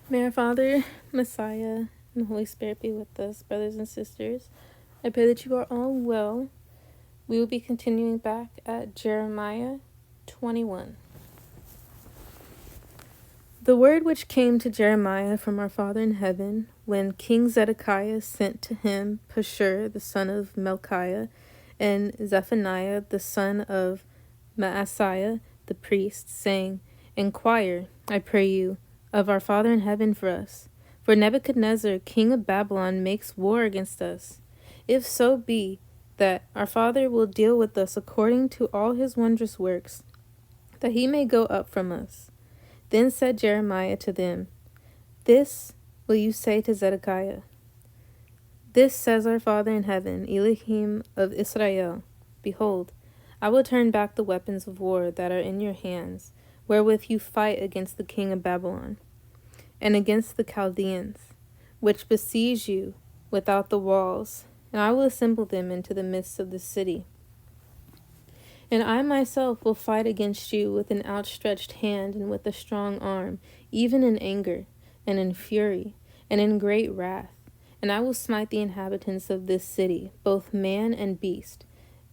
May our Father, Messiah, and the Holy Spirit be with us, brothers and sisters. I pray that you are all well. We will be continuing back at Jeremiah 21. The word which came to Jeremiah from our Father in heaven, when King Zedekiah sent to him Pashur the son of Melchiah, and Zephaniah the son of Maaseiah the priest, saying, Inquire, I pray you, of our Father in heaven for us. For Nebuchadnezzar, king of Babylon, makes war against us. If so be that our Father will deal with us according to all his wondrous works, that he may go up from us. Then said Jeremiah to them, This will you say to Zedekiah. This says our Father in heaven, Elohim of Israel. Behold, I will turn back the weapons of war that are in your hands, wherewith you fight against the king of Babylon, and against the Chaldeans, which besiege you without the walls, and I will assemble them into the midst of the city. And I myself will fight against you with an outstretched hand and with a strong arm, even in anger, and in fury, and in great wrath. And I will smite the inhabitants of this city, both man and beast.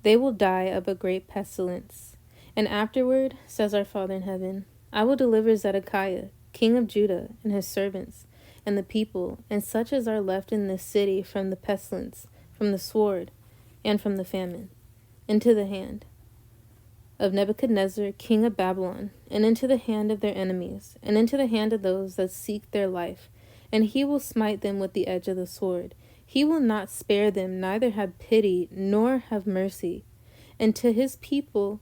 They will die of a great pestilence. And afterward, says our Father in heaven, I will deliver Zedekiah, king of Judah, and his servants, and the people, and such as are left in this city from the pestilence, from the sword, and from the famine, into the hand of Nebuchadnezzar, king of Babylon, and into the hand of their enemies, and into the hand of those that seek their life. And he will smite them with the edge of the sword. He will not spare them, neither have pity, nor have mercy. And to this people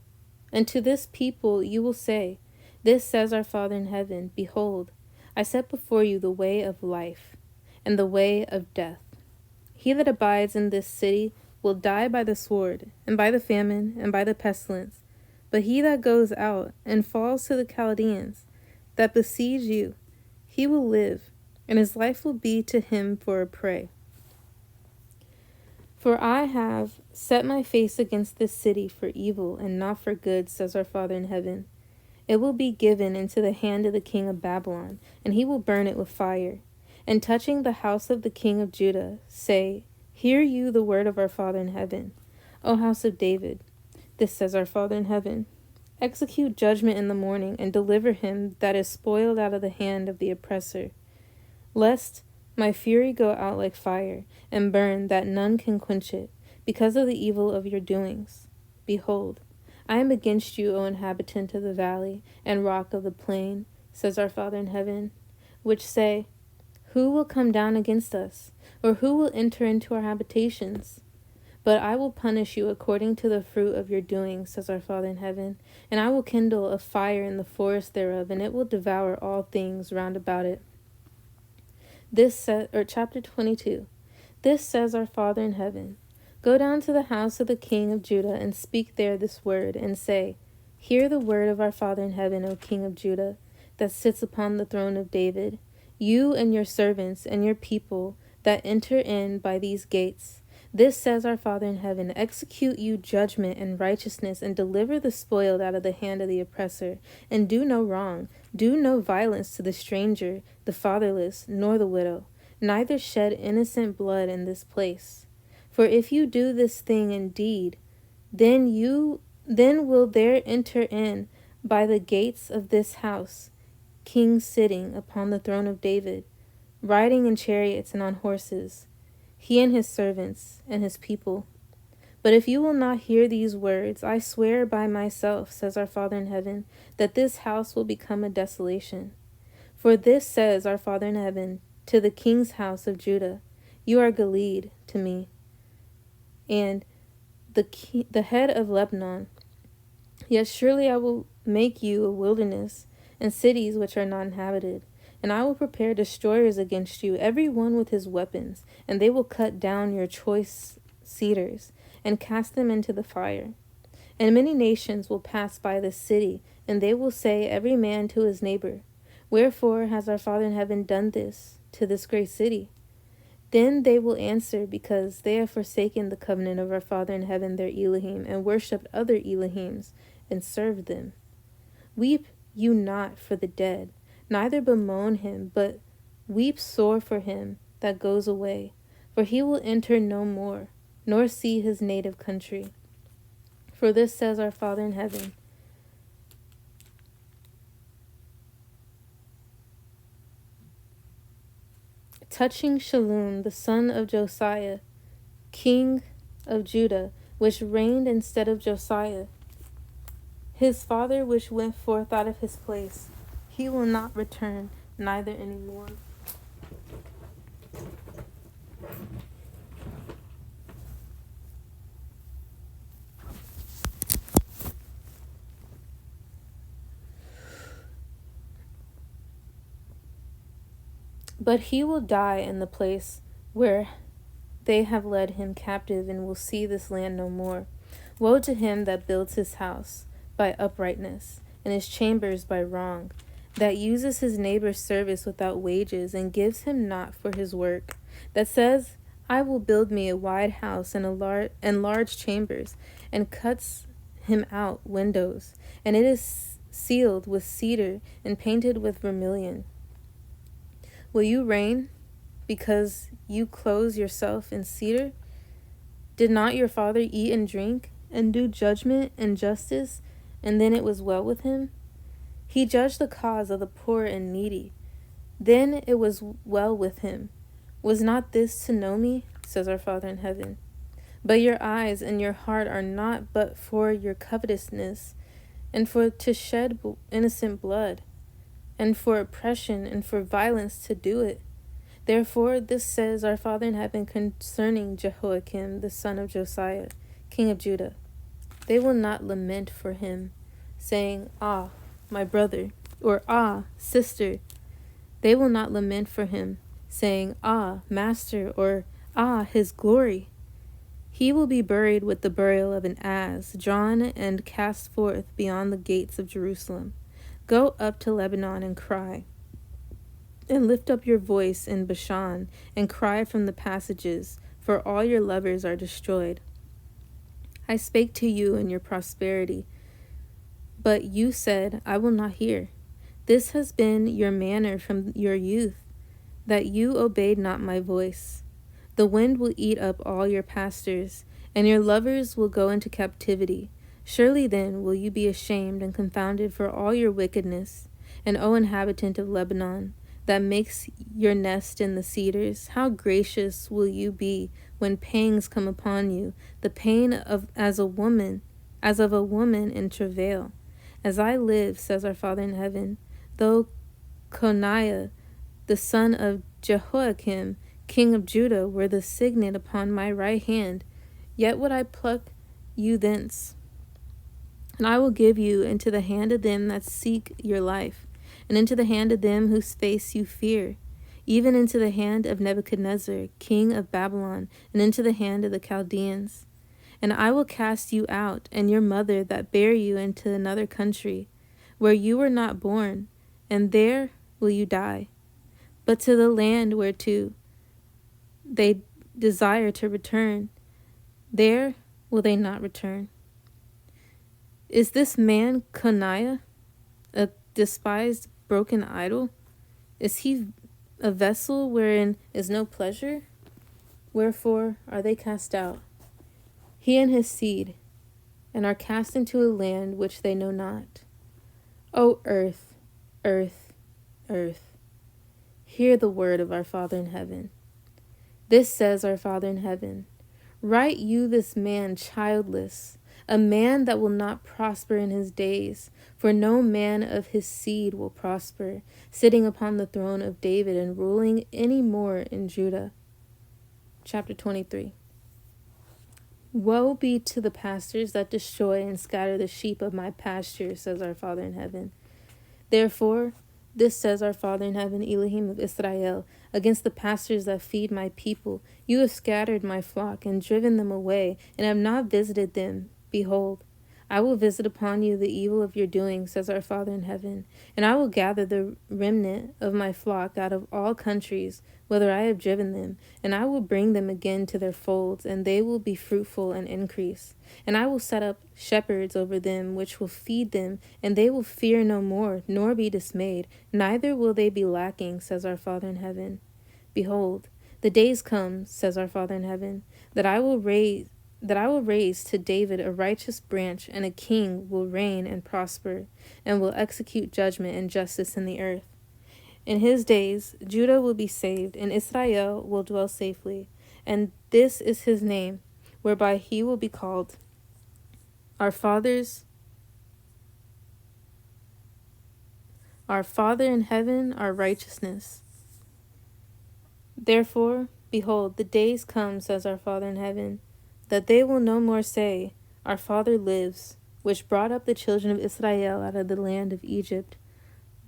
you will say, This says our Father in heaven, Behold, I set before you the way of life, and the way of death. He that abides in this city will die by the sword, and by the famine, and by the pestilence. But he that goes out and falls to the Chaldeans that besiege you, he will live, and his life will be to him for a prey. For I have set my face against this city for evil and not for good, says our Father in heaven. It will be given into the hand of the king of Babylon, and he will burn it with fire. And touching the house of the king of Judah, say, Hear you the word of our Father in heaven, O house of David. This says our Father in heaven, Execute judgment in the morning, and deliver him that is spoiled out of the hand of the oppressor. Lest my fury go out like fire, and burn, that none can quench it, because of the evil of your doings. Behold, I am against you, O inhabitant of the valley, and rock of the plain, says our Father in heaven, which say, Who will come down against us, or who will enter into our habitations? But I will punish you according to the fruit of your doings, says our Father in heaven, and I will kindle a fire in the forest thereof, and it will devour all things round about it. Chapter 22. This says our Father in heaven, Go down to the house of the king of Judah, and speak there this word, and say, Hear the word of our Father in heaven, O king of Judah, that sits upon the throne of David, you and your servants and your people that enter in by these gates. This says our Father in heaven, Execute you judgment and righteousness, and deliver the spoiled out of the hand of the oppressor, and do no wrong, do no violence to the stranger, the fatherless, nor the widow, neither shed innocent blood in this place. For if you do this thing indeed, then will there enter in by the gates of this house kings sitting upon the throne of David, riding in chariots and on horses, he and his servants and his people. But if you will not hear these words, I swear by myself, says our Father in heaven, that this house will become a desolation. For this says our Father in heaven to the king's house of Judah, You are Gilead to me, and the head of Lebanon. Yet surely I will make you a wilderness, and cities which are not inhabited. And I will prepare destroyers against you, every one with his weapons, and they will cut down your choice cedars, and cast them into the fire. And many nations will pass by this city, and they will say every man to his neighbor, Wherefore has our Father in heaven done this to this great city? Then they will answer, Because they have forsaken the covenant of our Father in heaven their Elohim, and worshipped other Elohims, and served them. Weep you not for the dead, neither bemoan him, but Weep sore for him that goes away, for he will enter no more, nor see his native country. For this says our Father in heaven, touching Shallum, the son of Josiah, king of Judah, which reigned instead of Josiah, his father, which went forth out of his place, he will not return, neither any more. But he will die in the place where they have led him captive, and will see this land no more. Woe to him that builds his house by uprightness, and his chambers by wrong, that uses his neighbor's service without wages, and gives him not for his work, that says, I will build me a wide house and large chambers, and cuts him out windows, and it is sealed with cedar and painted with vermilion. Will you reign because you clothe yourself in cedar? Did not your father eat and drink, and do judgment and justice, and then it was well with him? He judged the cause of the poor and needy. Then it was well with him. Was not this to know me, says our Father in heaven? But your eyes and your heart are not but for your covetousness, and for to shed innocent blood, and for oppression, and for violence to do it. Therefore this says our Father in heaven concerning Jehoiakim, the son of Josiah, king of Judah. They will not lament for him, saying, Ah, my brother, or Ah, sister. They will not lament for him, saying, Ah, master, or Ah, his glory. He will be buried with the burial of an ass, drawn and cast forth beyond the gates of Jerusalem. Go up to Lebanon and cry, and lift up your voice in Bashan, and cry from the passages, for all your lovers are destroyed. I spake to you in your prosperity, but you said, I will not hear. This has been your manner from your youth, that you obeyed not my voice. The wind will eat up all your pastors, and your lovers will go into captivity. Surely then will you be ashamed and confounded for all your wickedness. And O inhabitant of Lebanon, that makes your nest in the cedars, how gracious will you be when pangs come upon you, the pain as of a woman in travail. As I live, says our Father in heaven, though Coniah, the son of Jehoiakim, king of Judah, were the signet upon my right hand, yet would I pluck you thence. And I will give you into the hand of them that seek your life, and into the hand of them whose face you fear, even into the hand of Nebuchadnezzar, king of Babylon, and into the hand of the Chaldeans. And I will cast you out, and your mother that bare you, into another country, where you were not born, and there will you die. But to the land whereto they desire to return, there will they not return. Is this man Coniah a despised broken idol? Is he a vessel wherein is no pleasure? Wherefore are they cast out, he and his seed, and are cast into a land which they know not? O earth, earth, earth, hear the word of our Father in heaven. This says our Father in heaven, write you this man childless, a man that will not prosper in his days, for no man of his seed will prosper, sitting upon the throne of David and ruling any more in Judah. Chapter 23. Woe be to the pastors that destroy and scatter the sheep of my pasture, says our Father in heaven. Therefore, this says our Father in heaven, Elohim of Israel, against the pastors that feed my people. You have scattered my flock and driven them away, and have not visited them. Behold, I will visit upon you the evil of your doing, says our Father in heaven, and I will gather the remnant of my flock out of all countries, whither I have driven them, and I will bring them again to their folds, and they will be fruitful and increase. And I will set up shepherds over them, which will feed them, and they will fear no more, nor be dismayed, neither will they be lacking, says our Father in heaven. Behold, the days come, says our Father in heaven, that I will raise to David a righteous branch, and a king will reign and prosper, and will execute judgment and justice in the earth. In his days Judah will be saved, and Israel will dwell safely, and this is his name, whereby he will be called. Our Father in heaven, our righteousness. Therefore, behold, the days come, says our Father in heaven, that they will no more say, Our Father lives, which brought up the children of Israel out of the land of Egypt.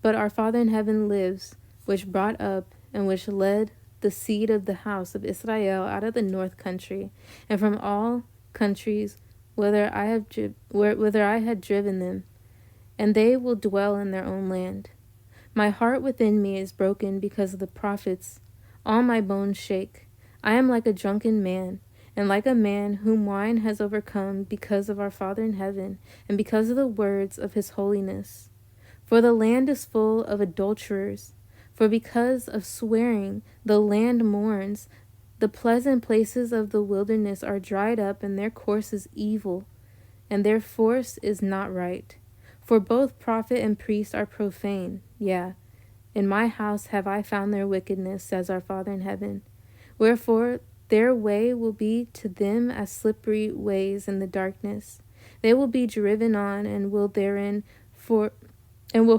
But our Father in heaven lives, which brought up and which led the seed of the house of Israel out of the north country, and from all countries whither I had driven them, and they will dwell in their own land. My heart within me is broken because of the prophets. All my bones shake. I am like a drunken man, and like a man whom wine has overcome, because of our Father in heaven, and because of the words of his holiness. For the land is full of adulterers, for because of swearing the land mourns. The pleasant places of the wilderness are dried up, and their course is evil, and their force is not right. For both prophet and priest are profane. Yeah, in my house have I found their wickedness, says our Father in heaven. Wherefore their way will be to them as slippery ways in the darkness. They will be driven on, and will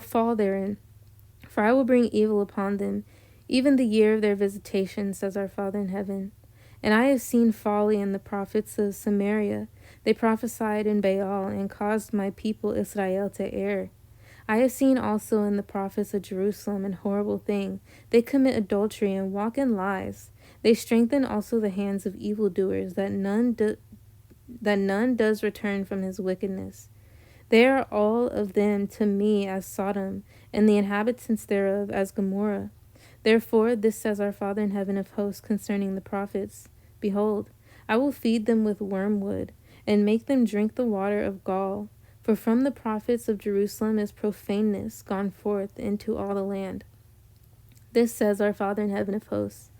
fall therein. For I will bring evil upon them, even the year of their visitation, says our Father in heaven. And I have seen folly in the prophets of Samaria. They prophesied in Baal, and caused my people Israel to err. I have seen also in the prophets of Jerusalem an horrible thing. They commit adultery and walk in lies. They strengthen also the hands of evildoers, that none does return from his wickedness. They are all of them to me as Sodom, and the inhabitants thereof as Gomorrah. Therefore this says our Father in heaven of hosts concerning the prophets, Behold, I will feed them with wormwood, and make them drink the water of gall. For from the prophets of Jerusalem is profaneness gone forth into all the land. This says our Father in heaven of hosts.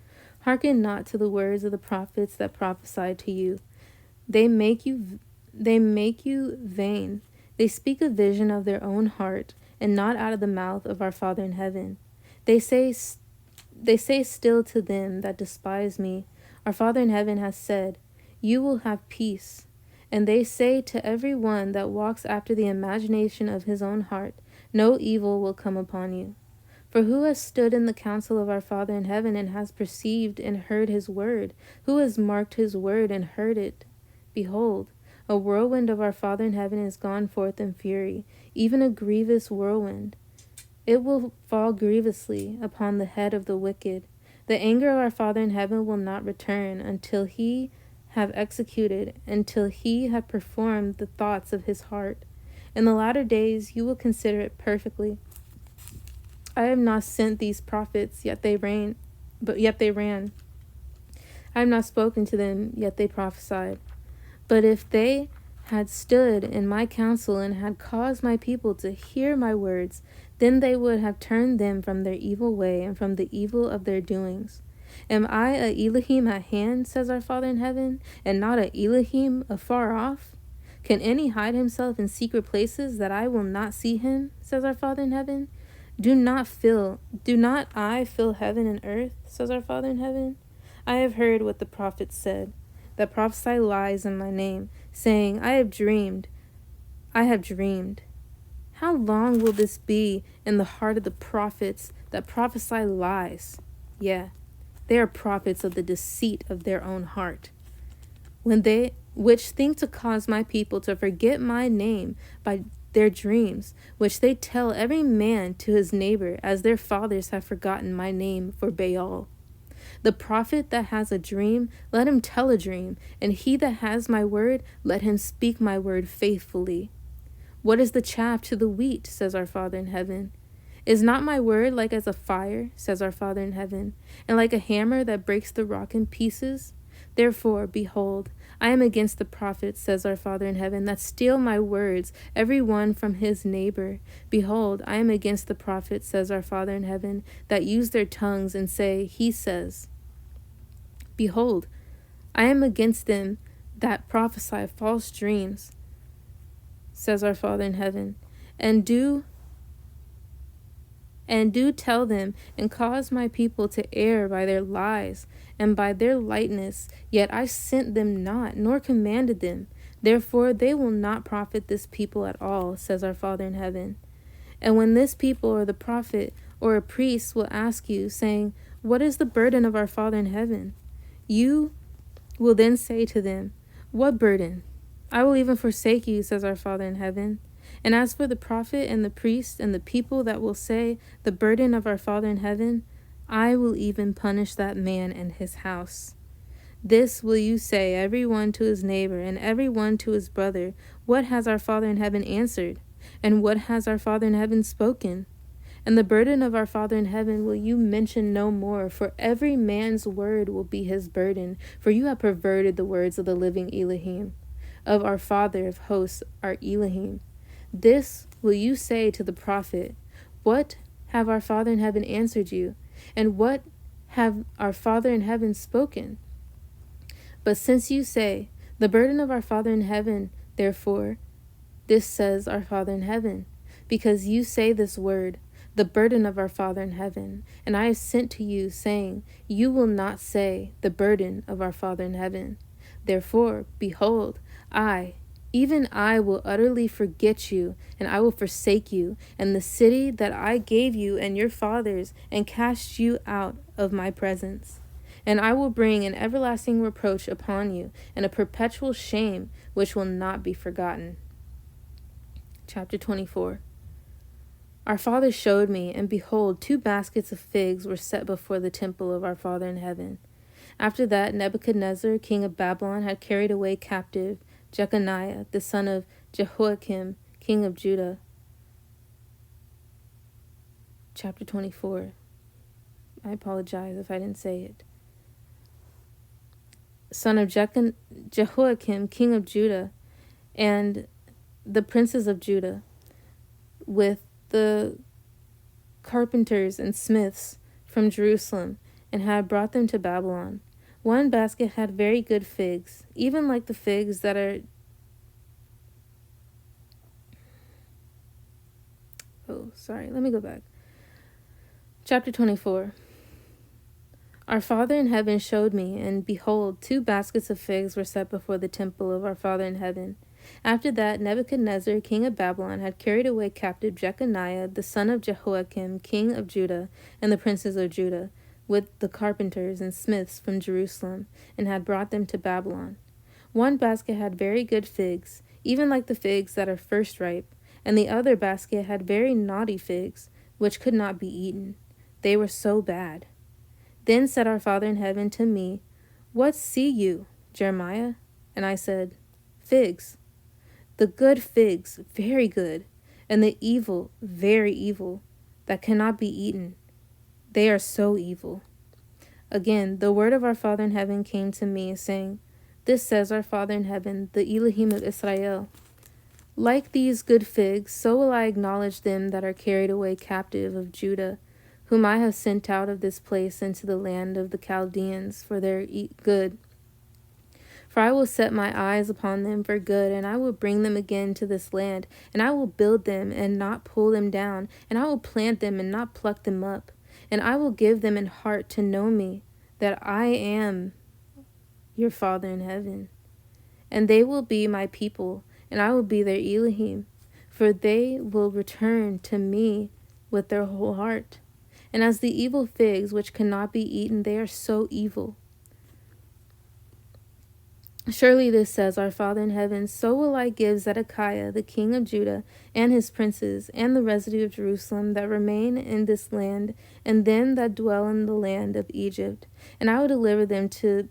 Hearken not to the words of the prophets that prophesy to you. They make you vain. They speak a vision of their own heart, and not out of the mouth of our Father in heaven. They say still to them that despise me, Our Father in heaven has said, You will have peace. And they say to every one that walks after the imagination of his own heart, No evil will come upon you. For who has stood in the counsel of our Father in heaven, and has perceived and heard his word? Who has marked his word and heard it? Behold, a whirlwind of our Father in heaven is gone forth in fury, even a grievous whirlwind. It will fall grievously upon the head of the wicked. The anger of our Father in heaven will not return until he have performed the thoughts of his heart. In the latter days you will consider it perfectly. I have not sent these prophets, yet they ran. I have not spoken to them, yet they prophesied. But if they had stood in my counsel, and had caused my people to hear my words, then they would have turned them from their evil way, and from the evil of their doings. Am I a Elohim at hand, says our Father in heaven, and not a Elohim afar off? Can any hide himself in secret places, that I will not see him, says our Father in heaven? Do not I fill heaven and earth, says our Father in heaven? I have heard what the prophets said, that prophesy lies in my name, saying, I have dreamed. How long will this be in the heart of the prophets that prophesy lies? Yeah, they are prophets of the deceit of their own heart, which think to cause my people to forget my name by their dreams, which they tell every man to his neighbor, as their fathers have forgotten my name for Baal. The prophet that has a dream, let him tell a dream, and he that has my word, let him speak my word faithfully. What is the chaff to the wheat, says our Father in heaven? Is not my word like as a fire, says our Father in heaven, and like a hammer that breaks the rock in pieces? Therefore, behold, I am against the prophets, says our Father in heaven, that steal my words, every one from his neighbor. Behold, I am against the prophets, says our Father in heaven, that use their tongues and say, He says. Behold, I am against them that prophesy false dreams, says our Father in heaven, and do tell them, and cause my people to err by their lies, and by their lightness. Yet I sent them not, nor commanded them. Therefore they will not profit this people at all, says our Father in heaven. And when this people, or the prophet, or a priest will ask you, saying, What is the burden of our Father in heaven? You will then say to them, What burden? I will even forsake you, says our Father in heaven. And as for the prophet and the priest and the people that will say, The burden of our Father in heaven, I will even punish that man and his house. This will you say, every one to his neighbor, and every one to his brother, What has our Father in heaven answered? And what has our Father in heaven spoken? And the burden of our Father in heaven will you mention no more, for every man's word will be his burden, for you have perverted the words of the living Elohim, of our Father of hosts, our Elohim. This will you say to the prophet, What have our Father in heaven answered you? And what have our Father in heaven spoken? But since you say, The burden of our Father in heaven, therefore, this says our Father in heaven, because you say this word, the burden of our Father in heaven, and I have sent to you, saying, You will not say, the burden of our Father in heaven. Therefore, behold, even I will utterly forget you, and I will forsake you, and the city that I gave you and your fathers, and cast you out of my presence. And I will bring an everlasting reproach upon you, and a perpetual shame which will not be forgotten. Chapter 24. Our Father showed me, and behold, 2 baskets of figs were set before the temple of our Father in heaven. After that, Nebuchadnezzar, king of Babylon, had carried away captive Jeconiah, the son of Jehoiakim, king of Judah. Chapter 24. I apologize if I didn't say it. Son of Jehoiakim, king of Judah, and the princes of Judah, with the carpenters and smiths from Jerusalem, and had brought them to Babylon. 1 basket had very good figs, even like the figs that are... let me go back. Chapter 24. Our Father in heaven showed me, and behold, 2 baskets of figs were set before the temple of our Father in heaven. After that, Nebuchadnezzar, king of Babylon, had carried away captive Jeconiah, the son of Jehoiakim, king of Judah, and the princes of Judah, with the carpenters and smiths from Jerusalem, and had brought them to Babylon. 1 basket had very good figs, even like the figs that are first ripe, and the other basket had very naughty figs, which could not be eaten. They were so bad. Then said our Father in heaven to me, What see you, Jeremiah? And I said, Figs. The good figs, very good, and the evil, very evil, that cannot be eaten. They are so evil. Again, the word of our Father in heaven came to me, saying, This says our Father in heaven, the Elohim of Israel. Like these good figs, so will I acknowledge them that are carried away captive of Judah, whom I have sent out of this place into the land of the Chaldeans for their good. For I will set my eyes upon them for good, and I will bring them again to this land, and I will build them and not pull them down, and I will plant them and not pluck them up. And I will give them an heart to know me, that I am your Father in heaven. And they will be my people, and I will be their Elohim, for they will return to me with their whole heart. And as the evil figs which cannot be eaten, they are so evil. Surely this says our Father in heaven, so will I give Zedekiah, the king of Judah, and his princes, and the residue of Jerusalem that remain in this land, and them that dwell in the land of Egypt. And I will deliver them to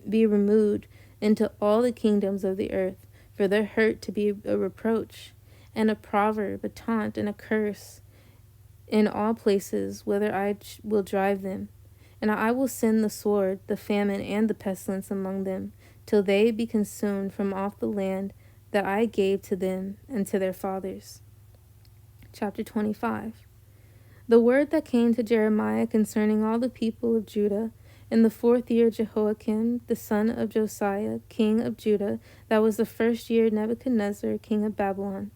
be removed into all the kingdoms of the earth, for their hurt to be a reproach, and a proverb, a taunt, and a curse in all places whither I will drive them. And I will send the sword, the famine, and the pestilence among them, till they be consumed from off the land that I gave to them and to their fathers. Chapter 25. The word that came to Jeremiah concerning all the people of Judah in the 4th year of Jehoiakim, the son of Josiah, king of Judah, that was the 1st year of Nebuchadnezzar, king of Babylon,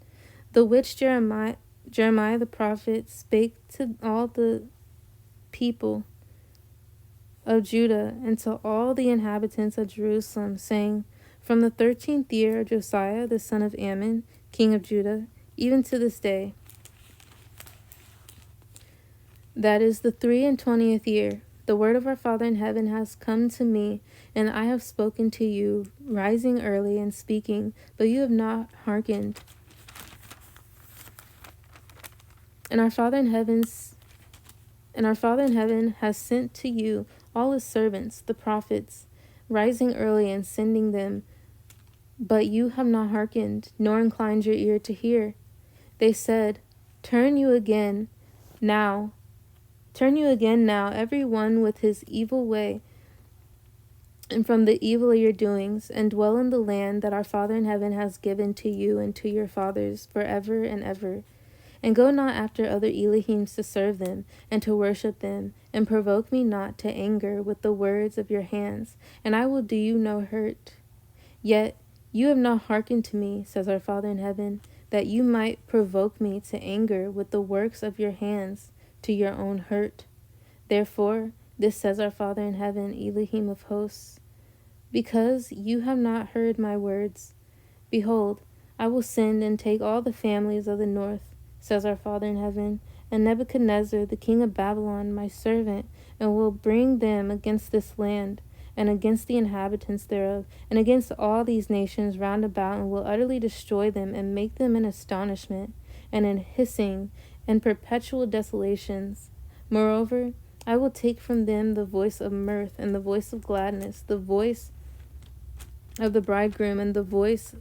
the which Jeremiah the prophet spake to all the people of Judah and to all the inhabitants of Jerusalem, saying, From the 13th year of Josiah the son of Ammon, king of Judah, even to this day, that is the 23rd year, the word of our Father in heaven has come to me, and I have spoken to you, rising early and speaking, but you have not hearkened. And our Father in heaven has sent to you all his servants, the prophets, rising early and sending them, but you have not hearkened, nor inclined your ear to hear. They said, Turn you again now, every one with his evil way, and from the evil of your doings, and dwell in the land that our Father in heaven has given to you and to your fathers forever and ever. And go not after other Elohims to serve them, and to worship them, and provoke me not to anger with the words of your hands, and I will do you no hurt. Yet you have not hearkened to me, says our Father in heaven, that you might provoke me to anger with the works of your hands, to your own hurt. Therefore, this says our Father in heaven, Elohim of hosts, because you have not heard my words, behold, I will send and take all the families of the north, says our Father in heaven, and Nebuchadnezzar, the king of Babylon, my servant, and will bring them against this land, and against the inhabitants thereof, and against all these nations round about, and will utterly destroy them, and make them in astonishment, and in hissing, and perpetual desolations. Moreover, I will take from them the voice of mirth, and the voice of gladness, the voice of the bridegroom, and the voice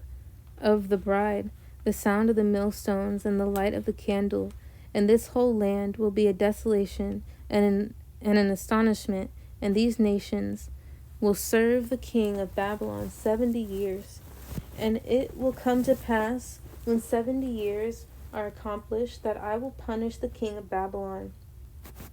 of the bride, the sound of the millstones, and the light of the candle. And this whole land will be a desolation and an astonishment, and these nations will serve the king of Babylon 70 years. And it will come to pass, when 70 years are accomplished, that I will punish the king of Babylon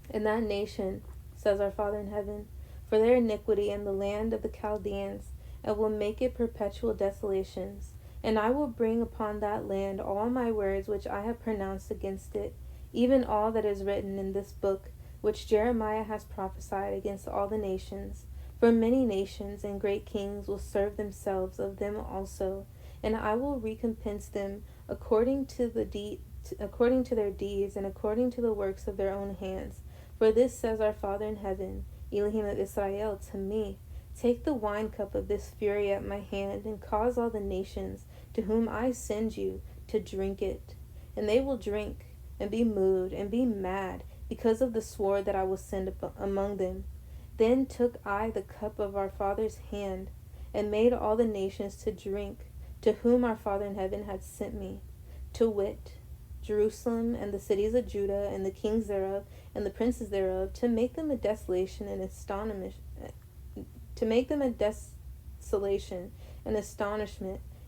and that nation, says our Father in heaven, for their iniquity in the land of the Chaldeans, and will make it perpetual desolations. And I will bring upon that land all my words which I have pronounced against it, even all that is written in this book, which Jeremiah has prophesied against all the nations. For many nations and great kings will serve themselves of them also, and I will recompense them according to their deeds and according to the works of their own hands. For this says our Father in heaven, Elohim of Israel, to me, Take the wine cup of this fury at my hand, and cause all the nations to whom I send you to drink it. And they will drink, and be moved, and be mad, because of the sword that I will send among them. Then took I the cup of our Father's hand, and made all the nations to drink, to whom our Father in heaven had sent me, to wit, Jerusalem, and the cities of Judah, and the kings thereof, and the princes thereof, to make them a desolation and astonishment,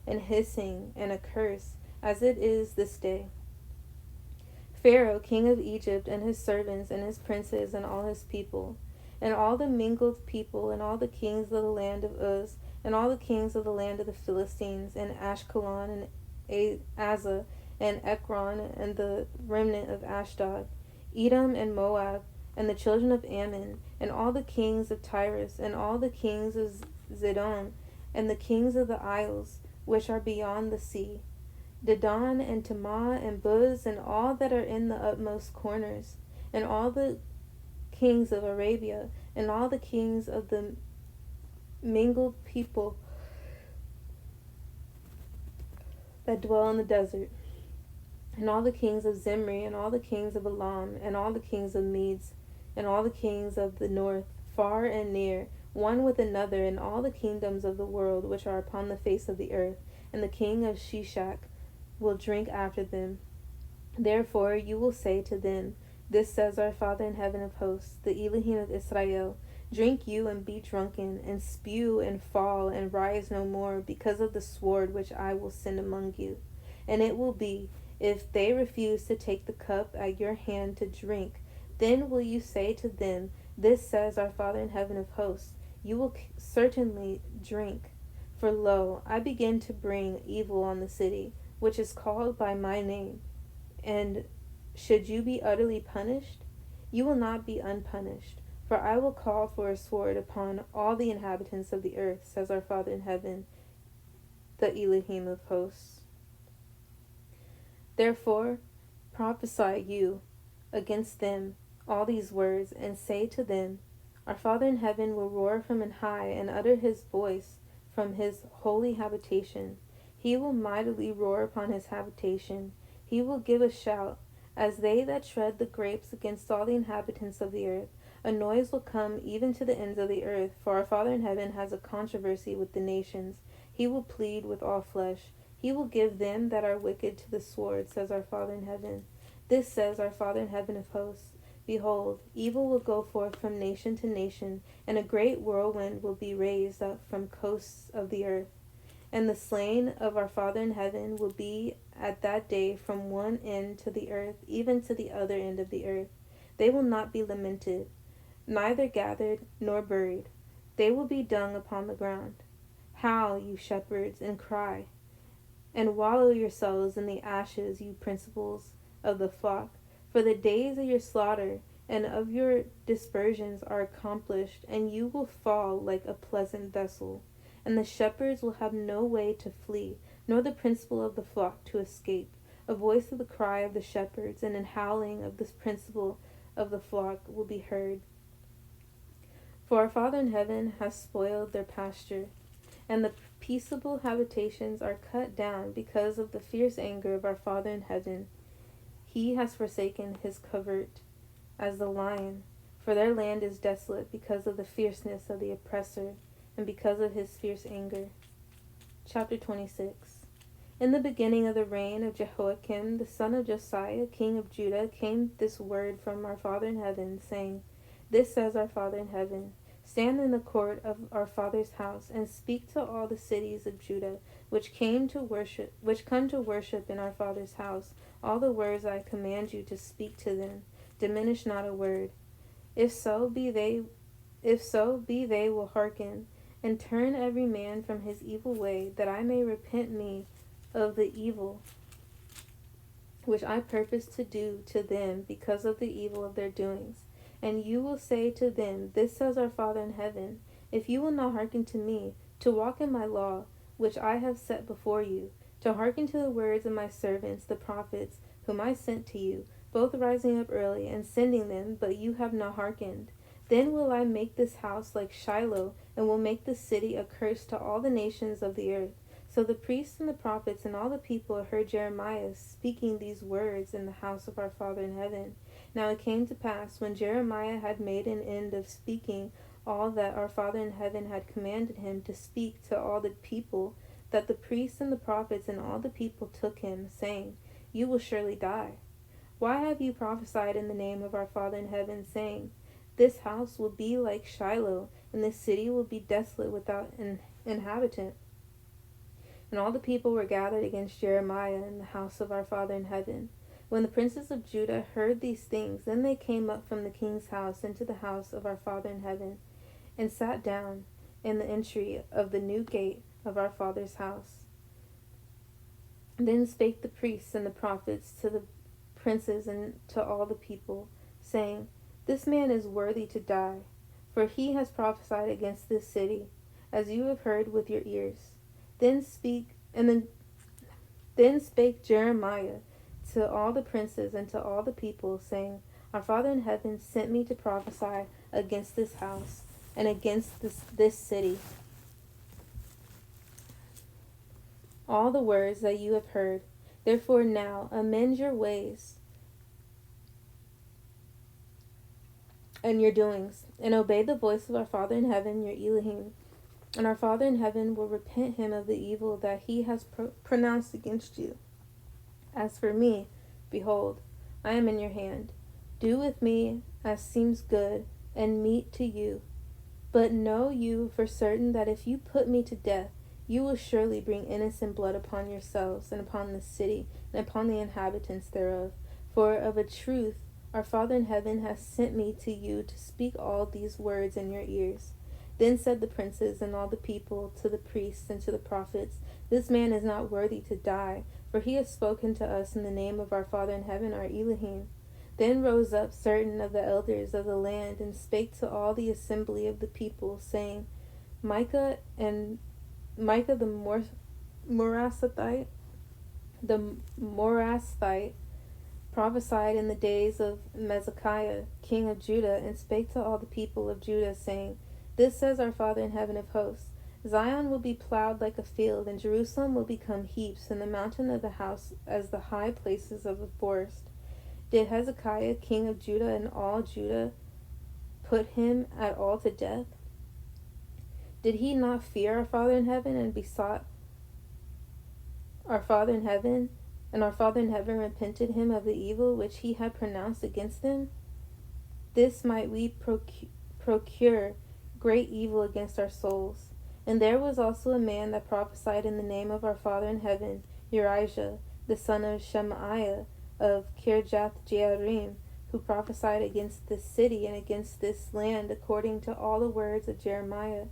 and hissing, and a curse, as it is this day. Pharaoh, king of Egypt, and his servants, and his princes, and all his people, and all the mingled people, and all the kings of the land of Uz, and all the kings of the land of the Philistines, and Ashkelon, and Azza, and Ekron, and the remnant of Ashdod, Edom and Moab, and the children of Ammon, and all the kings of Tyrus, and all the kings of Zidon, and the kings of the isles, which are beyond the sea, Dedan, and Tamah, and Buz, and all that are in the utmost corners, and all the kings of Arabia, and all the kings of the mingled people, that dwell in the desert, and all the kings of Zimri, and all the kings of Elam, and all the kings of Medes, and all the kings of the north, far and near, one with another, and all the kingdoms of the world which are upon the face of the earth, and the king of Shishak will drink after them. Therefore you will say to them, This says our Father in heaven of hosts, the Elohim of Israel, Drink you and be drunken, and spew and fall, and rise no more, because of the sword which I will send among you. And it will be, if they refuse to take the cup at your hand to drink, then will you say to them, This says our Father in heaven of hosts, You will certainly drink. For lo, I begin to bring evil on the city, which is called by my name. And should you be utterly punished? You will not be unpunished. For I will call for a sword upon all the inhabitants of the earth, says our Father in heaven, the Elohim of hosts. Therefore prophesy you against them all these words, and say to them, Our Father in heaven will roar from on high, and utter his voice from his holy habitation. He will mightily roar upon his habitation. He will give a shout, as they that tread the grapes against all the inhabitants of the earth. A noise will come even to the ends of the earth, for our Father in heaven has a controversy with the nations. He will plead with all flesh. He will give them that are wicked to the sword, says our Father in heaven. This says our Father in heaven of hosts. Behold, evil will go forth from nation to nation, and a great whirlwind will be raised up from coasts of the earth. And the slain of our Father in heaven will be at that day from one end to the earth, even to the other end of the earth. They will not be lamented, neither gathered nor buried. They will be dung upon the ground. Howl, you shepherds, and cry, and wallow yourselves in the ashes, you principals of the flock. For the days of your slaughter and of your dispersions are accomplished, and you will fall like a pleasant vessel. And the shepherds will have no way to flee, nor the principal of the flock to escape. A voice of the cry of the shepherds and an howling of the principal of the flock will be heard. For our Father in heaven has spoiled their pasture, and the peaceable habitations are cut down because of the fierce anger of our Father in heaven. He has forsaken his covert as the lion, for their land is desolate because of the fierceness of the oppressor, and because of his fierce anger. Chapter 26. In the beginning of the reign of Jehoiakim, the son of Josiah, king of Judah, came this word from our Father in heaven, saying, This says our Father in heaven, Stand in the court of our Father's house, and speak to all the cities of Judah, which come to worship in our Father's house, all the words I command you to speak to them. Diminish not a word. If so be they will hearken, and turn every man from his evil way, that I may repent me of the evil which I purpose to do to them because of the evil of their doings. And you will say to them, This says our Father in heaven, If you will not hearken to me, to walk in my law, which I have set before you, to hearken to the words of my servants, the prophets, whom I sent to you, both rising up early and sending them, but you have not hearkened, then will I make this house like Shiloh, and will make this city a curse to all the nations of the earth. So the priests and the prophets and all the people heard Jeremiah speaking these words in the house of our Father in heaven. Now it came to pass, when Jeremiah had made an end of speaking all that our Father in heaven had commanded him to speak to all the people, that the priests and the prophets and all the people took him, saying, You will surely die. Why have you prophesied in the name of our Father in heaven, saying, This house will be like Shiloh, and this city will be desolate without an inhabitant? And all the people were gathered against Jeremiah in the house of our Father in heaven. When the princes of Judah heard these things, then they came up from the king's house into the house of our Father in heaven, and sat down in the entry of the new gate of our Father's house. Then spake the priests and the prophets to the princes and to all the people, saying, This man is worthy to die, for he has prophesied against this city, as you have heard with your ears. Then spake Jeremiah to all the princes and to all the people, saying, Our Father in heaven sent me to prophesy against this house and against this city. all the words that you have heard. Therefore now amend your ways and your doings, and obey the voice of our Father in heaven, your Elohim. And our Father in heaven will repent him of the evil that he has pronounced against you. As for me, behold, I am in your hand. Do with me as seems good and meet to you. But know you for certain that if you put me to death, you will surely bring innocent blood upon yourselves, and upon the city, and upon the inhabitants thereof. For of a truth, our Father in heaven has sent me to you to speak all these words in your ears. Then said the princes and all the people to the priests and to the prophets, This man is not worthy to die, for he has spoken to us in the name of our Father in heaven, our Elohim. Then rose up certain of the elders of the land, and spake to all the assembly of the people, saying, Micah the Morathite prophesied in the days of Hezekiah, king of Judah, and spake to all the people of Judah, saying, This says our Father in heaven of hosts, Zion will be plowed like a field, and Jerusalem will become heaps, and the mountain of the house as the high places of a forest. Did Hezekiah, king of Judah, and all Judah put him at all to death? Did he not fear our Father in heaven, and besought our Father in heaven, and our Father in heaven repented him of the evil which he had pronounced against them? This might we procure great evil against our souls. And there was also a man that prophesied in the name of our Father in heaven, Urijah, the son of Shemaiah, of Kirjath-jearim, who prophesied against this city and against this land according to all the words of Jeremiah.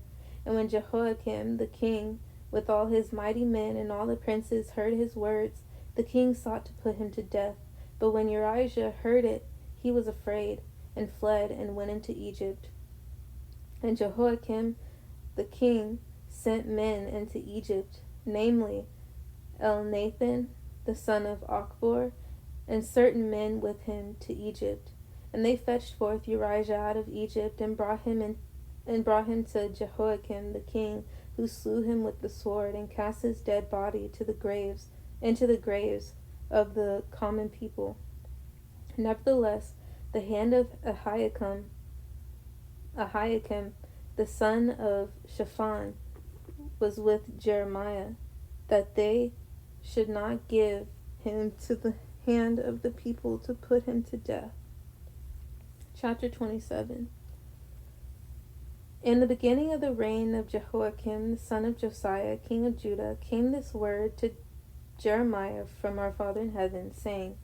And when Jehoiakim the king, with all his mighty men and all the princes, heard his words, the king sought to put him to death. But when Urijah heard it, he was afraid, and fled, and went into Egypt. And Jehoiakim the king sent men into Egypt, namely Elnathan the son of Achbor, and certain men with him to Egypt. And they fetched forth Urijah out of Egypt, and brought him to Jehoiakim the king, who slew him with the sword, and cast his dead body into the graves of the common people. Nevertheless, the hand of Ahikam, the son of Shaphan, was with Jeremiah, that they should not give him to the hand of the people to put him to death. Chapter 27. In the beginning of the reign of Jehoiakim, the son of Josiah, king of Judah, came this word to Jeremiah from our Father in heaven, saying,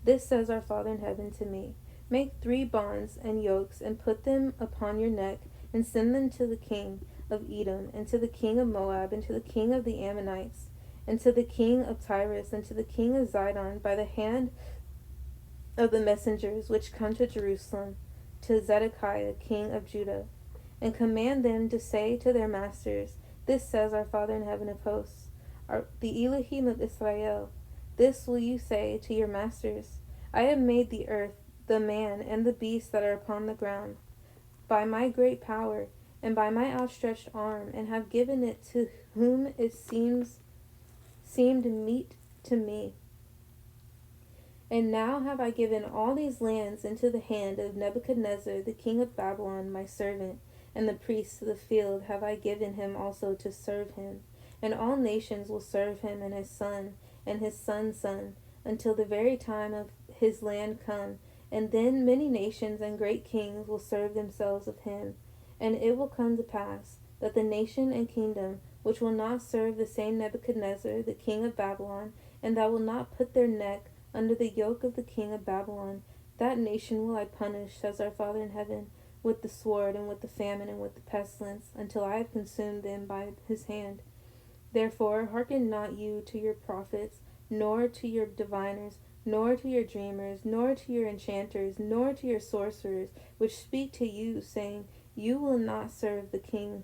This says our Father in heaven to me, Make 3 bonds and yokes, and put them upon your neck, and send them to the king of Edom, and to the king of Moab, and to the king of the Ammonites, and to the king of Tyrus, and to the king of Zidon, by the hand of the messengers which come to Jerusalem, to Zedekiah king of Judah, and command them to say to their masters, This says our Father in heaven of hosts, the Elohim of Israel, This will you say to your masters, I have made the earth, the man, and the beasts that are upon the ground, by my great power, and by my outstretched arm, and have given it to whom it seemed meet to me. And now have I given all these lands into the hand of Nebuchadnezzar, the king of Babylon, my servant, and the priests of the field have I given him also to serve him. And all nations will serve him, and his son, and his son's son, until the very time of his land come. And then many nations and great kings will serve themselves of him. And it will come to pass that the nation and kingdom which will not serve the same Nebuchadnezzar, the king of Babylon, and that will not put their neck under the yoke of the king of Babylon, that nation will I punish, says our Father in heaven, with the sword, and with the famine, and with the pestilence, until I have consumed them by his hand. Therefore hearken not you to your prophets, nor to your diviners, nor to your dreamers, nor to your enchanters, nor to your sorcerers, which speak to you, saying, You will not serve the king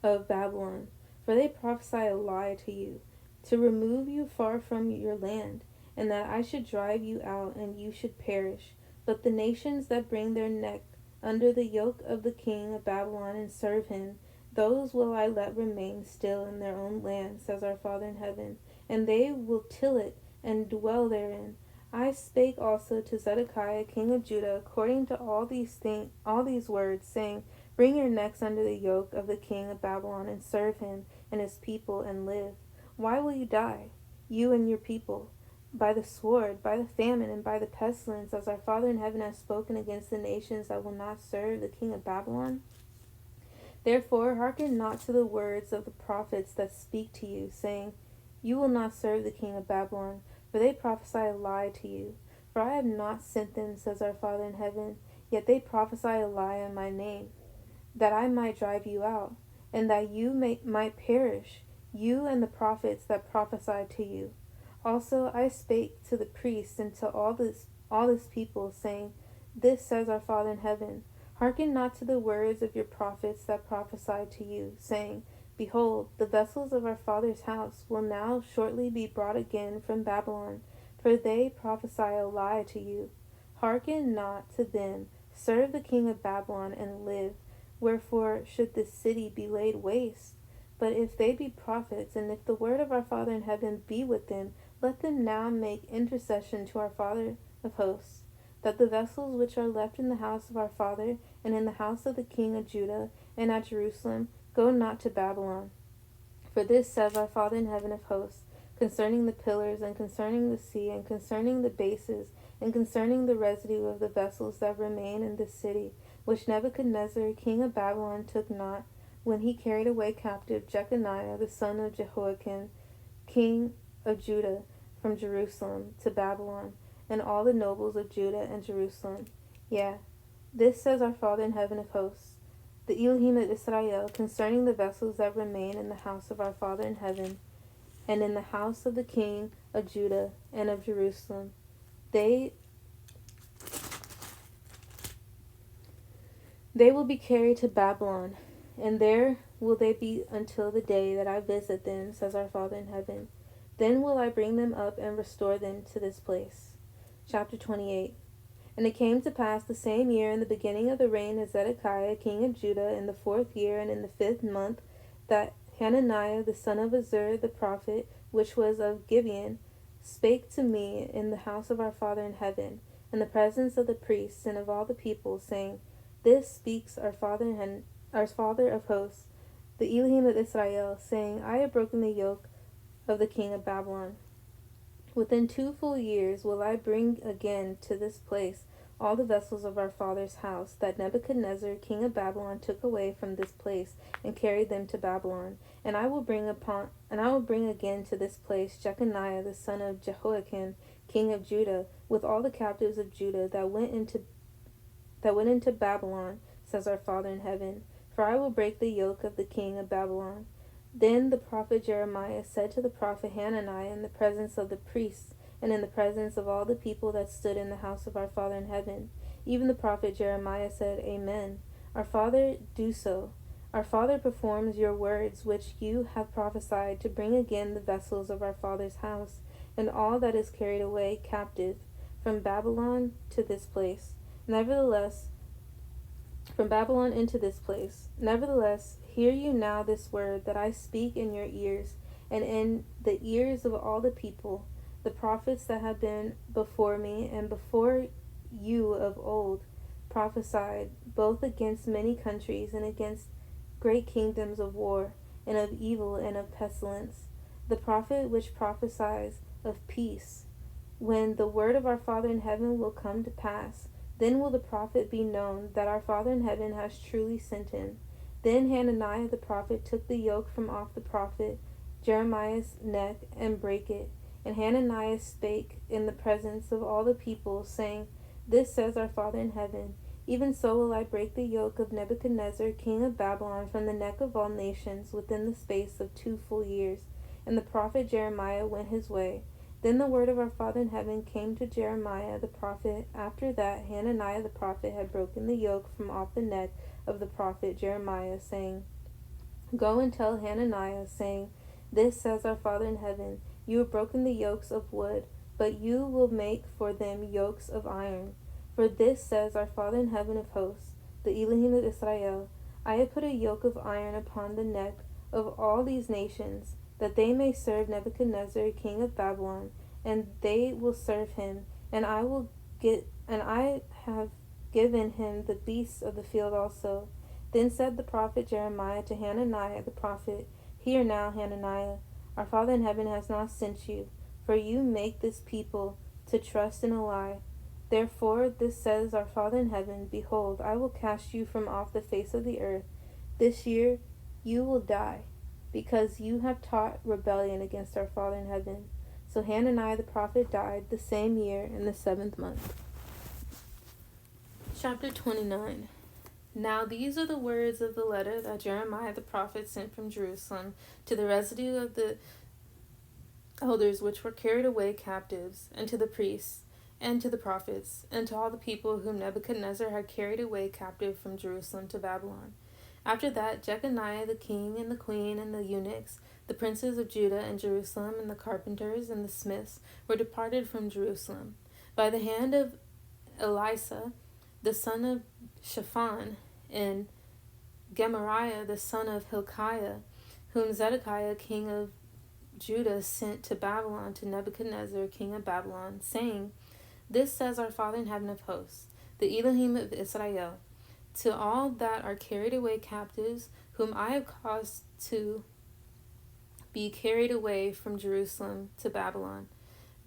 of Babylon. For they prophesy a lie to you, to remove you far from your land, and that I should drive you out, and you should perish. But the nations that bring their neck under the yoke of the king of Babylon and serve him, Those will I let remain still in their own land, says our Father in heaven, and they will till it and dwell therein. I spake also to Zedekiah king of Judah according to all these words, saying, Bring your necks under the yoke of the king of Babylon, and serve him and his people, and live. Why will you die, you and your people? By the sword, by the famine, and by the pestilence, as our Father in heaven has spoken against the nations that will not serve the king of Babylon? Therefore hearken not to the words of the prophets that speak to you, saying, You will not serve the king of Babylon, for they prophesy a lie to you. For I have not sent them, says our Father in heaven, yet they prophesy a lie in my name, that I might drive you out, and that you might perish, you and the prophets that prophesy to you. Also I spake to the priests and to all this people, saying, This says our Father in heaven, Hearken not to the words of your prophets that prophesy to you, saying, Behold, the vessels of our father's house will now shortly be brought again from Babylon, for they prophesy a lie to you. Hearken not to them, serve the king of Babylon and live. Wherefore should this city be laid waste? But if they be prophets, and if the word of our Father in heaven be with them, let them now make intercession to our Father of hosts, that the vessels which are left in the house of our Father, and in the house of the king of Judah, and at Jerusalem, go not to Babylon. For this says our Father in heaven of hosts, concerning the pillars, and concerning the sea, and concerning the bases, and concerning the residue of the vessels that remain in this city, which Nebuchadnezzar king of Babylon took not, when he carried away captive Jeconiah the son of Jehoiakim, king of Judah, from Jerusalem to Babylon, and all the nobles of Judah and Jerusalem. Yea, this says our Father in heaven of hosts, the Elohim of Israel, concerning the vessels that remain in the house of our Father in heaven, and in the house of the king of Judah and of Jerusalem. They will be carried to Babylon, and there will they be until the day that I visit them, says our Father in heaven. Then will I bring them up and restore them to this place. Chapter 28. And it came to pass the same year, in the beginning of the reign of Zedekiah king of Judah, in the 4th year, and in the 5th month, that Hananiah the son of Azur the prophet, which was of Gibeon, spake to me in the house of our Father in heaven, in the presence of the priests and of all the people, saying, This speaks our Father of hosts, the Elohim of Israel, saying, I have broken the yoke of the king of Babylon. Within 2 full years will I bring again to this place all the vessels of our father's house, that Nebuchadnezzar king of Babylon took away from this place, and carried them to Babylon. And I will bring again to this place Jeconiah the son of Jehoiakim, king of Judah, with all the captives of Judah that went into Babylon, says our Father in heaven. For I will break the yoke of the king of Babylon. Then the prophet Jeremiah said to the prophet Hananiah in the presence of the priests, and in the presence of all the people that stood in the house of our Father in heaven, even the prophet Jeremiah said, Amen. Our Father, do so. Our Father performs your words which you have prophesied, to bring again the vessels of our father's house, and all that is carried away captive from Babylon to this place. From Babylon into this place. Nevertheless, hear you now this word that I speak in your ears, and in the ears of all the people, the prophets that have been before me and before you of old prophesied, both against many countries and against great kingdoms of war, and of evil and of pestilence. The prophet which prophesies of peace, when the word of our Father in heaven will come to pass, then will the prophet be known that our Father in heaven has truly sent him. Then Hananiah the prophet took the yoke from off the prophet Jeremiah's neck and brake it. And Hananiah spake in the presence of all the people, saying, This says our Father in heaven, Even so will I break the yoke of Nebuchadnezzar king of Babylon from the neck of all nations within the space of 2 full years. And the prophet Jeremiah went his way. Then the word of our Father in heaven came to Jeremiah the prophet, after that Hananiah the prophet had broken the yoke from off the neck of the prophet Jeremiah, saying, Go and tell Hananiah, saying, This says our Father in heaven, You have broken the yokes of wood, but you will make for them yokes of iron. For this says our Father in heaven of hosts, the Elohim of Israel, I have put a yoke of iron upon the neck of all these nations, that they may serve Nebuchadnezzar, king of Babylon, and they will serve him, and I have given him the beasts of the field also. Then said the prophet Jeremiah to Hananiah the prophet, Hear now, Hananiah, our Father in heaven has not sent you, for you make this people to trust in a lie. Therefore this says our Father in heaven, Behold, I will cast you from off the face of the earth. This year you will die, because you have taught rebellion against our Father in heaven. So Hananiah the prophet died the same year in the 7th month. Chapter 29. Now these are the words of the letter that Jeremiah the prophet sent from Jerusalem to the residue of the elders which were carried away captives, and to the priests, and to the prophets, and to all the people whom Nebuchadnezzar had carried away captive from Jerusalem to Babylon. After that, Jeconiah the king, and the queen, and the eunuchs, the princes of Judah and Jerusalem, and the carpenters and the smiths were departed from Jerusalem, by the hand of Elisha, the son of Shaphan, and Gemariah, the son of Hilkiah, whom Zedekiah king of Judah sent to Babylon to Nebuchadnezzar king of Babylon, saying, This says our Father in heaven of hosts, the Elohim of Israel, to all that are carried away captives, whom I have caused to be carried away from Jerusalem to Babylon.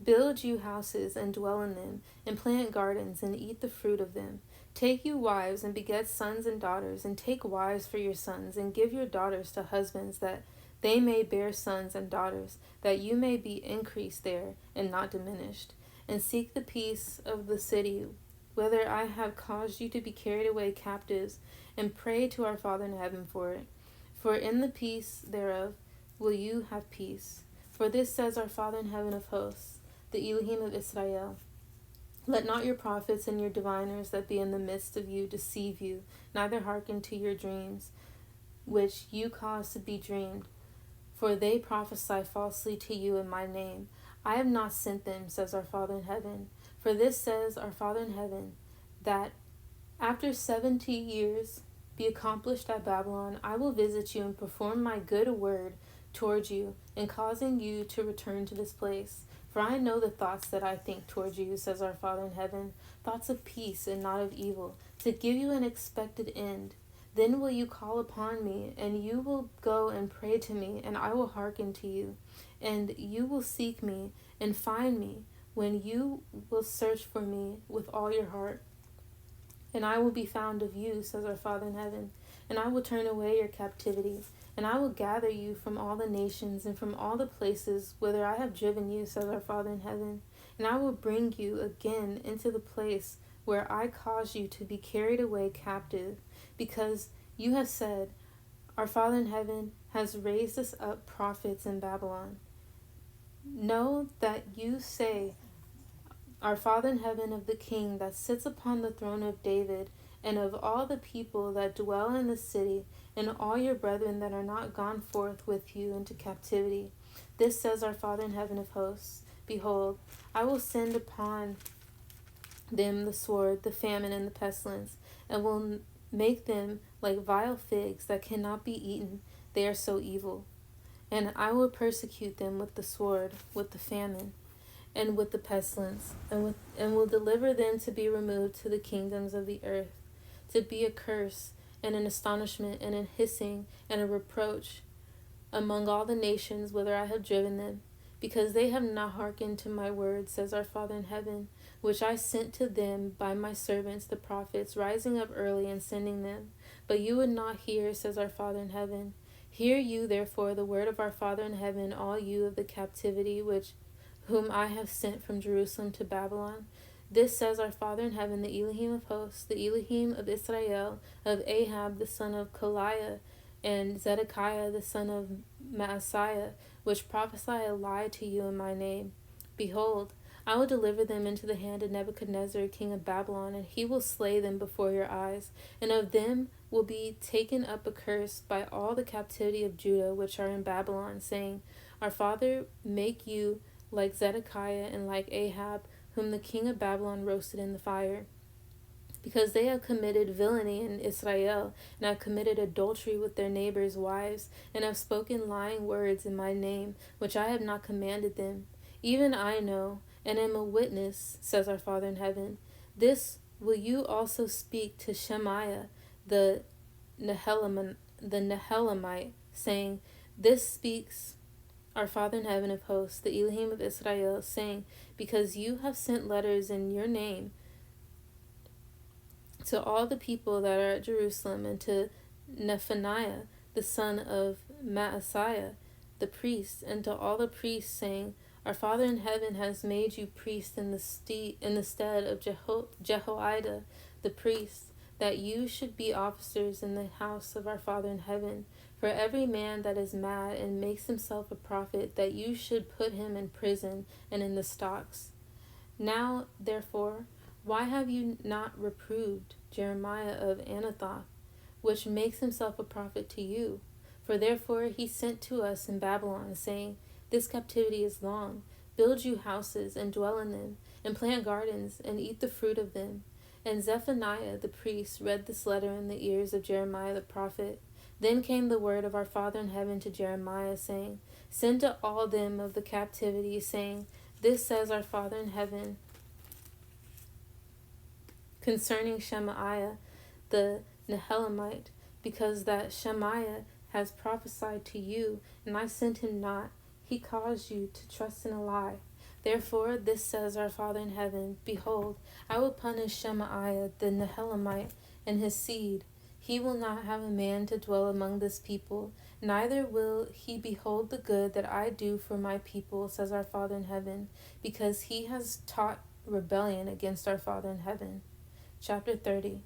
Build you houses, and dwell in them, and plant gardens, and eat the fruit of them. Take you wives, and beget sons and daughters, and take wives for your sons, and give your daughters to husbands, that they may bear sons and daughters, that you may be increased there, and not diminished. And seek the peace of the city, whither I have caused you to be carried away captives, and pray to our Father in heaven for it. For in the peace thereof will you have peace. For this says our Father in heaven of hosts, the Elohim of Israel, Let not your prophets and your diviners that be in the midst of you deceive you, neither hearken to your dreams, which you cause to be dreamed, for they prophesy falsely to you in my name. I have not sent them, says our Father in heaven. For this says our Father in heaven, that after 70 years be accomplished at Babylon, I will visit you and perform my good word towards you, in causing you to return to this place. For I know the thoughts that I think towards you, says our Father in heaven, thoughts of peace and not of evil, to give you an expected end. Then will you call upon me, and you will go and pray to me, and I will hearken to you. And you will seek me and find me, when you will search for me with all your heart. And I will be found of you, says our Father in heaven, and I will turn away your captivity. And I will gather you from all the nations and from all the places whither I have driven you, says our Father in heaven. And I will bring you again into the place where I caused you to be carried away captive, because you have said, Our Father in heaven has raised us up prophets in Babylon. Know that you say, Our Father in heaven, of the King that sits upon the throne of David, and of all the people that dwell in the city, and all your brethren that are not gone forth with you into captivity. This says our Father in heaven of hosts, Behold, I will send upon them the sword, the famine, and the pestilence, and will make them like vile figs that cannot be eaten. They are so evil. And I will persecute them with the sword, with the famine, and with the pestilence, and will deliver them to be removed to the kingdoms of the earth, to be a curse, and an astonishment, and a hissing, and a reproach among all the nations whither I have driven them, because they have not hearkened to my words, says our Father in heaven, which I sent to them by my servants the prophets, rising up early and sending them. But you would not hear, says our Father in heaven. Hear you therefore the word of our Father in heaven, all you of the captivity whom I have sent from Jerusalem to Babylon. This says our Father in heaven, the Elohim of hosts, the Elohim of Israel, of Ahab the son of Koliah, and Zedekiah the son of Maaseiah, which prophesy a lie to you in my name. Behold, I will deliver them into the hand of Nebuchadnezzar, king of Babylon, and he will slay them before your eyes, and of them will be taken up a curse by all the captivity of Judah which are in Babylon, saying, Our Father make you like Zedekiah and like Ahab, whom the king of Babylon roasted in the fire. because they have committed villainy in Israel, and have committed adultery with their neighbors' wives, and have spoken lying words in my name, which I have not commanded them. Even I know, and am a witness, says our Father in heaven. This will you also speak to Shemaiah the Nehelamite, saying, This speaks our Father in heaven of hosts, the Elohim of Israel, saying, Because you have sent letters in your name to all the people that are at Jerusalem, and to Nephaniah, the son of Maaseiah, the priest, and to all the priests, saying, Our Father in heaven has made you priest in the stead of Jehoiada, the priest, that you should be officers in the house of our Father in heaven. For every man that is mad and makes himself a prophet, that you should put him in prison and in the stocks. Now, therefore, why have you not reproved Jeremiah of Anathoth, which makes himself a prophet to you? For therefore he sent to us in Babylon, saying, This captivity is long. Build you houses, and dwell in them, and plant gardens, and eat the fruit of them. And Zephaniah the priest read this letter in the ears of Jeremiah the prophet. Then came the word of our Father in heaven to Jeremiah, saying, Send to all them of the captivity, saying, This says our Father in heaven, concerning Shemaiah the Nehelamite, because that Shemaiah has prophesied to you, and I sent him not. He caused you to trust in a lie. Therefore this says our Father in heaven, Behold, I will punish Shemaiah the Nehelamite and his seed. He will not have a man to dwell among this people, neither will he behold the good that I do for my people, says our Father in heaven, because he has taught rebellion against our Father in heaven. Chapter 30.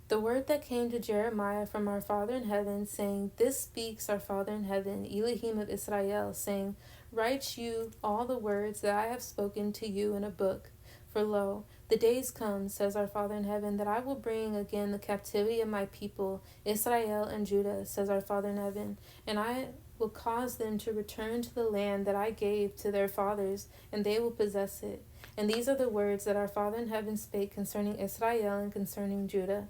The word that came to Jeremiah from our Father in heaven, saying, This speaks our Father in heaven, Elohim of Israel, saying, Write you all the words that I have spoken to you in a book. For lo, the days come, says our Father in heaven, that I will bring again the captivity of my people, Israel and Judah, says our Father in heaven, and I will cause them to return to the land that I gave to their fathers, and they will possess it. And these are the words that our Father in heaven spake concerning Israel and concerning Judah.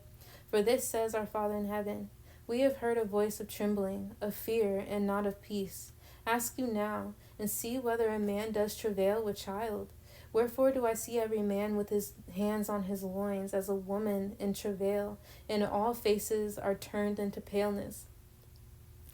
For this says our Father in heaven, We have heard a voice of trembling, of fear, and not of peace. Ask you now, and see whether a man does travail with child. Wherefore do I see every man with his hands on his loins, as a woman in travail, and all faces are turned into paleness.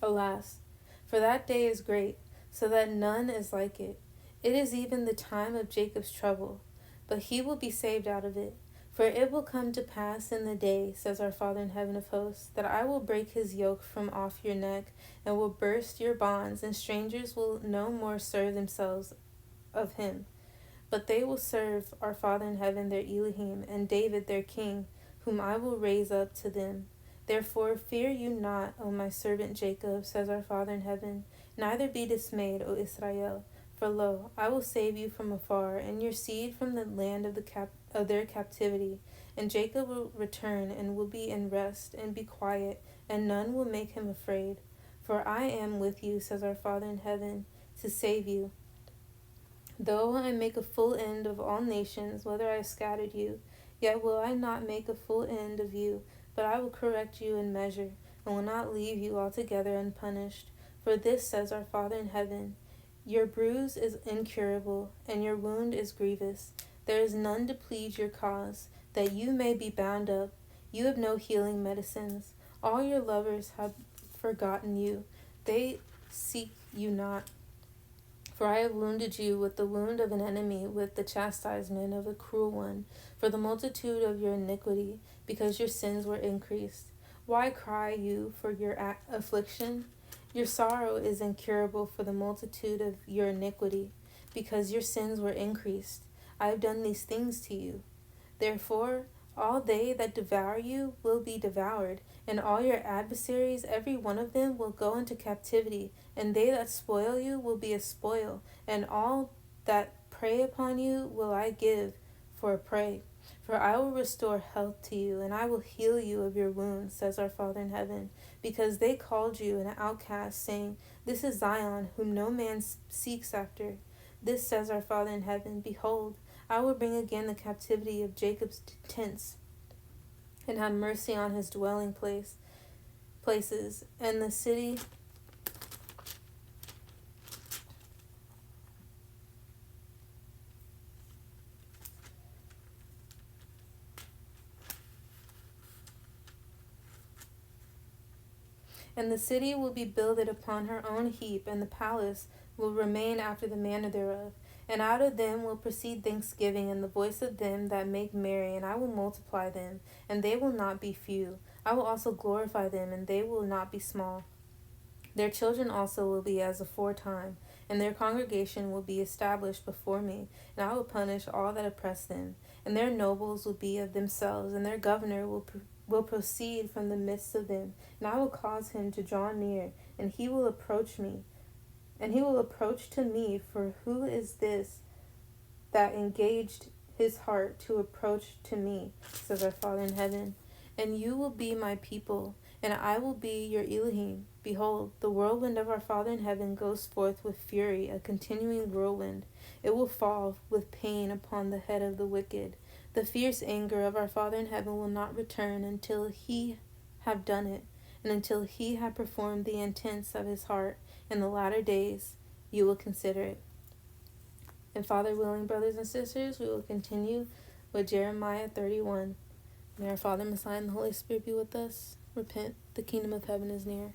Alas, for that day is great, so that none is like it. It is even the time of Jacob's trouble, but he will be saved out of it. For it will come to pass in the day, says our Father in heaven of hosts, that I will break his yoke from off your neck, and will burst your bonds, and strangers will no more serve themselves of him. But they will serve our Father in heaven their Elohim, and David their king, whom I will raise up to them. Therefore fear you not, O my servant Jacob, says our Father in heaven, neither be dismayed, O Israel. For lo, I will save you from afar, and your seed from the land of their captivity. And Jacob will return, and will be in rest, and be quiet, and none will make him afraid. For I am with you, says our Father in heaven, to save you. Though I make a full end of all nations, whether I have scattered you, yet will I not make a full end of you, but I will correct you in measure, and will not leave you altogether unpunished. For this says our Father in heaven, Your bruise is incurable, and your wound is grievous. There is none to plead your cause, that you may be bound up. You have no healing medicines. All your lovers have forgotten you. They seek you not. For I have wounded you with the wound of an enemy, with the chastisement of a cruel one, for the multitude of your iniquity, because your sins were increased. Why cry you for your affliction? Your sorrow is incurable for the multitude of your iniquity, because your sins were increased. I have done these things to you. Therefore, all they that devour you will be devoured, and all your adversaries, every one of them, will go into captivity, and they that spoil you will be a spoil, and all that prey upon you will I give for a prey. For I will restore health to you, and I will heal you of your wounds, says our Father in heaven, because they called you an outcast, saying, This is Zion, whom no man seeks after. This says our Father in heaven, Behold, I will bring again the captivity of Jacob's tents, and have mercy on his dwelling places, and the city will be builded upon her own heap, and the palace will remain after the manner thereof. And out of them will proceed thanksgiving, and the voice of them that make merry, and I will multiply them, and they will not be few. I will also glorify them, and they will not be small. Their children also will be as aforetime, and their congregation will be established before me, and I will punish all that oppress them. And their nobles will be of themselves, and their governor will proceed from the midst of them. And I will cause him to draw near, and he will approach me, and he will approach to me. For who is this that engaged his heart to approach to me, says our Father in heaven? And you will be my people, and I will be your Elohim. Behold, the whirlwind of our Father in heaven goes forth with fury, a continuing whirlwind. It will fall with pain upon the head of the wicked. The fierce anger of our Father in heaven will not return until he have done it, and until he have performed the intents of his heart. In the latter days you will consider it. And Father willing, brothers and sisters, we will continue with Jeremiah 31. May our Father, Messiah, and the Holy Spirit be with us. Repent, the kingdom of heaven is near.